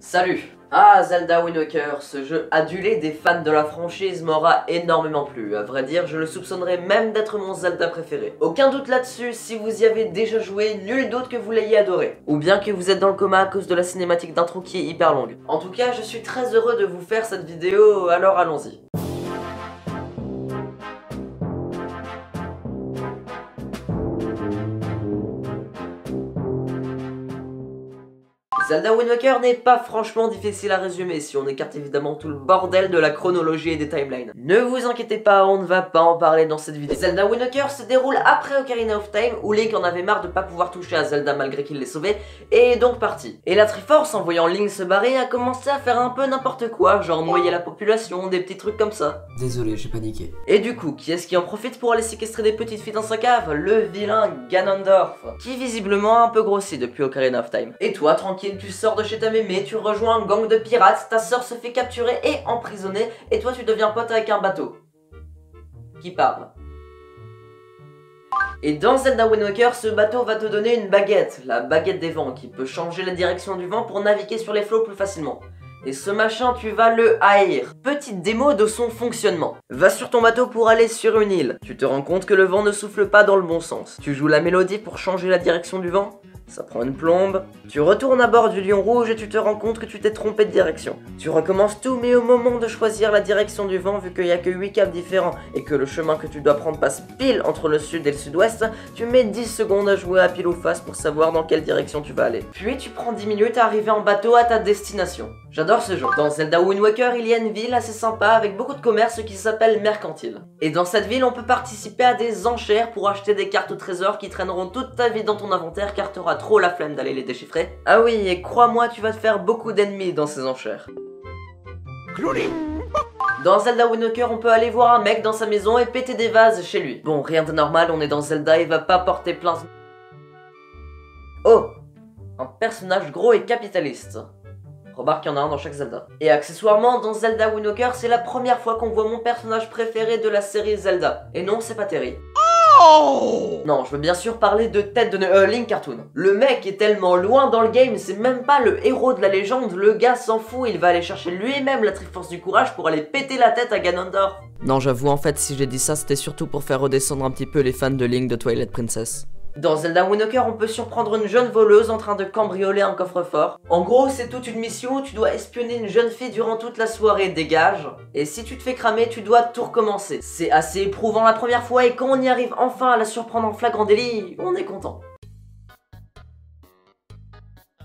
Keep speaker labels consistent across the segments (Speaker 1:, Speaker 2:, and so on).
Speaker 1: Salut! Ah, Zelda Wind Waker, ce jeu adulé des fans de la franchise m'aura énormément plu. À vrai dire, je le soupçonnerais même d'être mon Zelda préféré. Aucun doute là-dessus, si vous y avez déjà joué, nul doute que vous l'ayez adoré. Ou bien que vous êtes dans le coma à cause de la cinématique d'intro qui est hyper longue. En tout cas, je suis très heureux de vous faire cette vidéo, alors allons-y. Zelda Wind Waker n'est pas franchement difficile à résumer si on écarte évidemment tout le bordel de la chronologie et des timelines. Ne vous inquiétez pas, on ne va pas en parler dans cette vidéo. Zelda Wind Waker se déroule après Ocarina of Time où Link en avait marre de pas pouvoir toucher à Zelda malgré qu'il l'ait sauvé et est donc parti. Et la Triforce, en voyant Link se barrer, a commencé à faire un peu n'importe quoi, genre noyer la population, des petits trucs comme ça.
Speaker 2: Désolé, j'ai paniqué.
Speaker 1: Et du coup, qui est-ce qui en profite pour aller séquestrer des petites filles dans sa cave? Le vilain Ganondorf, qui visiblement a un peu grossi depuis Ocarina of Time. Et toi, tranquille, tu sors de chez ta mémé, tu rejoins un gang de pirates, ta sœur se fait capturer et emprisonner, et toi tu deviens pote avec un bateau. Qui parle. Et dans Zelda Wind Waker, ce bateau va te donner une baguette, la baguette des vents, qui peut changer la direction du vent pour naviguer sur les flots plus facilement. Et ce machin, tu vas le haïr. Petite démo de son fonctionnement. Va sur ton bateau pour aller sur une île. Tu te rends compte que le vent ne souffle pas dans le bon sens. Tu joues la mélodie pour changer la direction du vent. Ça prend une plombe. Tu retournes à bord du Lion Rouge et tu te rends compte que tu t'es trompé de direction. Tu recommences tout, mais au moment de choisir la direction du vent, vu qu'il n'y a que 8 caps différents et que le chemin que tu dois prendre passe pile entre le sud et le sud-ouest, tu mets 10 secondes à jouer à pile ou face pour savoir dans quelle direction tu vas aller. Puis tu prends 10 minutes à arriver en bateau à ta destination. J'adore ce jeu. Dans Zelda Wind Waker, il y a une ville assez sympa avec beaucoup de commerce qui s'appelle Mercantile. Et dans cette ville, on peut participer à des enchères pour acheter des cartes au trésor qui traîneront toute ta vie dans ton inventaire car t'auras trop la flemme d'aller les déchiffrer. Ah oui, et crois-moi, tu vas te faire beaucoup d'ennemis dans ces enchères. Dans Zelda Wind Waker, on peut aller voir un mec dans sa maison et péter des vases chez lui. Bon, rien de normal, on est dans Zelda, il va pas porter plainte. Oh, un personnage gros et capitaliste. Remarque qu'il y en a un dans chaque Zelda. Et accessoirement, dans Zelda Wind Waker, c'est la première fois qu'on voit mon personnage préféré de la série Zelda. Et non, c'est pas Terry. Oh non, je veux bien sûr parler de Ted de Link Cartoon. Le mec est tellement loin dans le game, c'est même pas le héros de la légende, le gars s'en fout, il va aller chercher lui-même la Triforce du Courage pour aller péter la tête à Ganondorf. Non, j'avoue, en fait, si j'ai dit ça, c'était surtout pour faire redescendre un petit peu les fans de Link de Twilight Princess. Dans Zelda Wind Waker, on peut surprendre une jeune voleuse en train de cambrioler un coffre-fort. En gros, c'est toute une mission où tu dois espionner une jeune fille durant toute la soirée, dégage. Et si tu te fais cramer, tu dois tout recommencer. C'est assez éprouvant la première fois et quand on y arrive enfin à la surprendre en flagrant délit, on est content.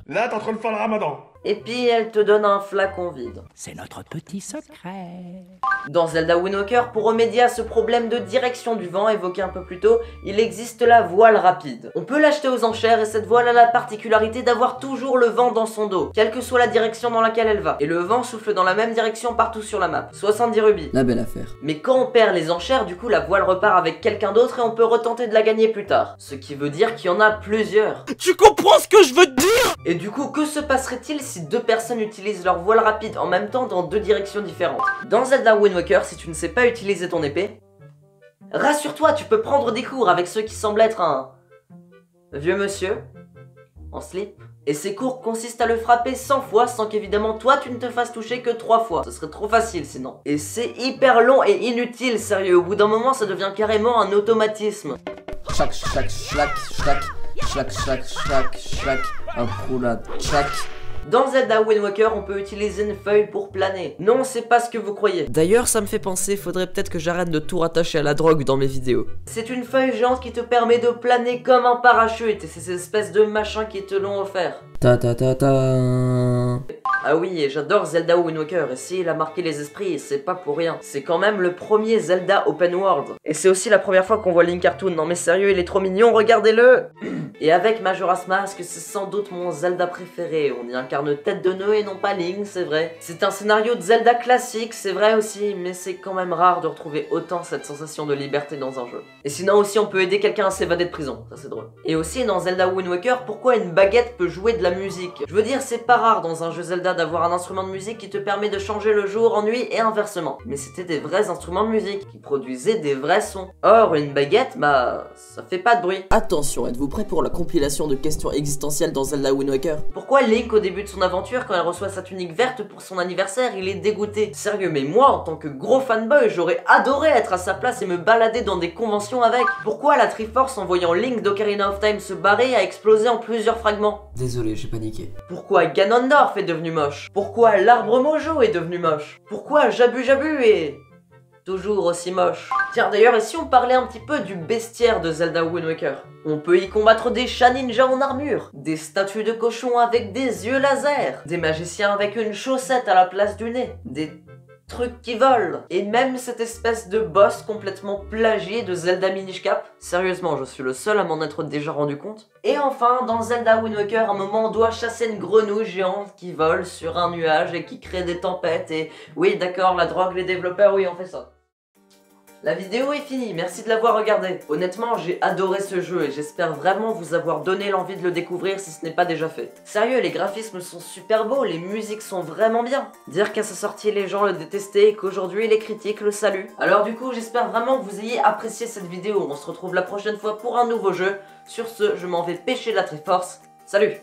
Speaker 3: Là, t'es en train de faire le ramadan.
Speaker 1: Et puis elle te donne un flacon vide.
Speaker 4: C'est notre petit secret.
Speaker 1: Dans Zelda Wind Waker, pour remédier à ce problème de direction du vent évoqué un peu plus tôt, il existe la voile rapide. On peut l'acheter aux enchères et cette voile a la particularité d'avoir toujours le vent dans son dos, quelle que soit la direction dans laquelle elle va. Et le vent souffle dans la même direction partout sur la map. 70 rubis.
Speaker 2: La belle affaire.
Speaker 1: Mais quand on perd les enchères, du coup la voile repart avec quelqu'un d'autre et on peut retenter de la gagner plus tard. Ce qui veut dire qu'il y en a plusieurs.
Speaker 4: Tu comprends ce que je veux te dire?
Speaker 1: Et du coup, que se passerait-il si deux personnes utilisent leur voile rapide en même temps dans deux directions différentes? Dans Zelda Wind Waker, si tu ne sais pas utiliser ton épée, rassure-toi, tu peux prendre des cours avec ceux qui semblent être un vieux monsieur en slip. Et ces cours consistent à le frapper 100 fois sans qu'évidemment toi tu ne te fasses toucher que 3 fois. Ce serait trop facile sinon. Et c'est hyper long et inutile, sérieux. Au bout d'un moment, ça devient carrément un automatisme.
Speaker 2: Chac, chac, chac, chac, chac, chac, chac, chac, un proulade, chac.
Speaker 1: Dans Zelda Wind Waker, on peut utiliser une feuille pour planer. Non, c'est pas ce que vous croyez. D'ailleurs, ça me fait penser, faudrait peut-être que j'arrête de tout rattacher à la drogue dans mes vidéos. C'est une feuille géante qui te permet de planer comme un parachute, et c'est ces espèces de machins qui te l'ont offert.
Speaker 2: Ta ta ta ta.
Speaker 1: Ah oui, et j'adore Zelda Wind Waker, et s'il a marqué les esprits, c'est pas pour rien. C'est quand même le premier Zelda Open World. Et c'est aussi la première fois qu'on voit Link Cartoon. Non mais sérieux, il est trop mignon, regardez-le. Et avec Majora's Mask, c'est sans doute mon Zelda préféré. On y incarne Tête de Nœud et non pas Link, c'est vrai. C'est un scénario de Zelda classique, c'est vrai aussi, mais c'est quand même rare de retrouver autant cette sensation de liberté dans un jeu. Et sinon aussi, on peut aider quelqu'un à s'évader de prison, ça c'est drôle. Et aussi dans Zelda Wind Waker, pourquoi une baguette peut jouer de la musique? Je veux dire, c'est pas rare dans un jeu Zelda d'avoir un instrument de musique qui te permet de changer le jour en nuit et inversement. Mais c'était des vrais instruments de musique, qui produisaient des vrais sons. Or, une baguette, bah, ça fait pas de bruit.
Speaker 2: Attention, êtes-vous prêts pour la compilation de questions existentielles dans Zelda Wind Waker?
Speaker 1: Pourquoi Link, au début de son aventure, quand elle reçoit sa tunique verte pour son anniversaire, il est dégoûté? Sérieux, mais moi, en tant que gros fanboy, j'aurais adoré être à sa place et me balader dans des conventions avec. Pourquoi la Triforce, en voyant Link d'Ocarina of Time se barrer, a explosé en plusieurs fragments?
Speaker 2: Désolé, j'ai paniqué.
Speaker 1: Pourquoi Ganondorf est devenu moche? Pourquoi l'arbre Mojo est devenu moche? Pourquoi Jabu Jabu est toujours aussi moche? Tiens, d'ailleurs, et si on parlait un petit peu du bestiaire de Zelda Wind Waker? On peut y combattre des chats ninjas en armure, des statues de cochons avec des yeux laser, des magiciens avec une chaussette à la place du nez, des trucs qui volent, et même cette espèce de boss complètement plagié de Zelda Minish Cap. Sérieusement, je suis le seul à m'en être déjà rendu compte. Et enfin, dans Zelda Wind Waker, à un moment, on doit chasser une grenouille géante qui vole sur un nuage et qui crée des tempêtes, et oui, d'accord, la drogue, les développeurs, oui, on fait ça. La vidéo est finie, merci de l'avoir regardé. Honnêtement, j'ai adoré ce jeu et j'espère vraiment vous avoir donné l'envie de le découvrir si ce n'est pas déjà fait. Sérieux, les graphismes sont super beaux, les musiques sont vraiment bien. Dire qu'à sa sortie les gens le détestaient et qu'aujourd'hui les critiques le saluent. Alors du coup, j'espère vraiment que vous ayez apprécié cette vidéo. On se retrouve la prochaine fois pour un nouveau jeu. Sur ce, je m'en vais pêcher la Triforce. Salut!